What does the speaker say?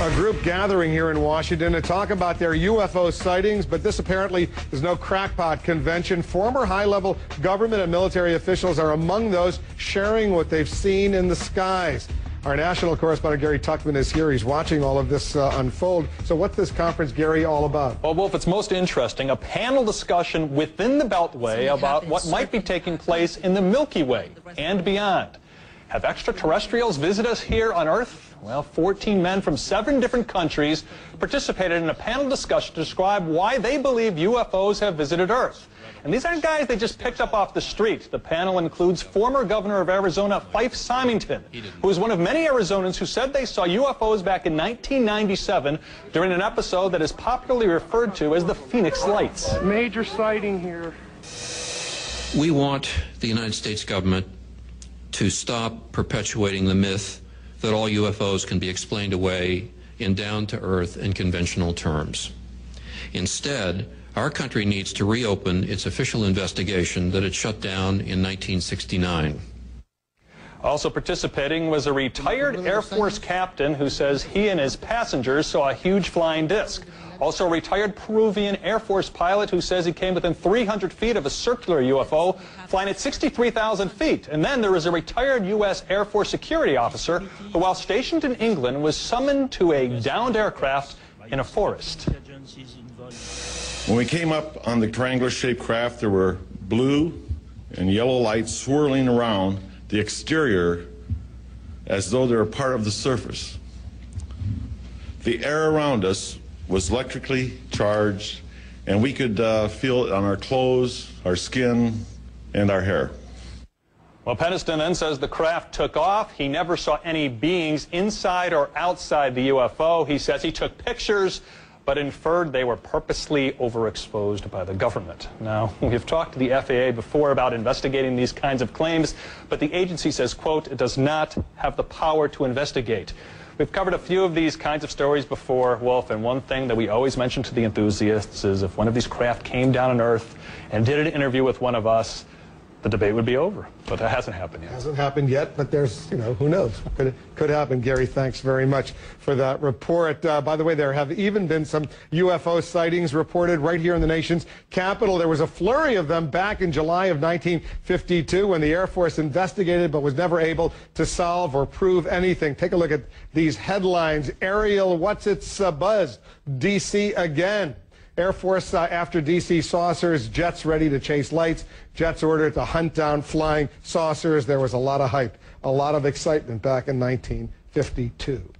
A group gathering here in Washington to talk about their UFO sightings, but this apparently is no crackpot convention. Former high-level government and military officials are among those sharing what they've seen in the skies. Our national correspondent Gary Tuckman is here. He's watching all of this unfold. So what's this conference, Gary, all about? Well, Wolf, it's most interesting. A panel discussion within the Beltway about what might be taking place in the Milky Way and beyond. Have extraterrestrials visit us here on Earth? Well, 14 men from 7 different countries participated in a panel discussion to describe why they believe UFOs have visited Earth. And these aren't guys they just picked up off the street. The panel includes former governor of Arizona, Fife Symington, who is one of many Arizonans who said they saw UFOs back in 1997 during an episode that is popularly referred to as the Phoenix Lights. Major sighting here. We want the United States government to stop perpetuating the myth that all UFOs can be explained away in down-to-earth and conventional terms. Instead, our country needs to reopen its official investigation that it shut down in 1969. Also participating was a retired Air Force captain who says he and his passengers saw a huge flying disc. Also a retired Peruvian Air Force pilot who says he came within 300 feet of a circular UFO flying at 63,000 feet. And then there was a retired U.S. Air Force security officer who, while stationed in England, was summoned to a downed aircraft in a forest. When we came up on the triangular-shaped craft, there were blue and yellow lights swirling around the exterior as though they were part of the surface. The air around us was electrically charged, and we could feel it on our clothes, our skin, and our hair. Well, Peniston then says the craft took off. He never saw any beings inside or outside the UFO. He says he took pictures, but inferred they were purposely overexposed by the government. Now, we've talked to the FAA before about investigating these kinds of claims, but the agency says, quote, it does not have the power to investigate. We've covered a few of these kinds of stories before, Wolf, and one thing that we always mention to the enthusiasts is if one of these craft came down on Earth and did an interview with one of us, the debate would be over. But that hasn't happened yet. Hasn't happened yet, but there's, who knows? Could happen. Gary, thanks very much for that report. By the way, there have even been some UFO sightings reported right here in the nation's capital. There was a flurry of them back in July of 1952 when the Air Force investigated but was never able to solve or prove anything. Take a look at these headlines. Aerial, what's its buzz? D.C. again. Air Force after D.C. saucers, jets ready to chase lights, jets ordered to hunt down flying saucers. There was a lot of hype, a lot of excitement back in 1952.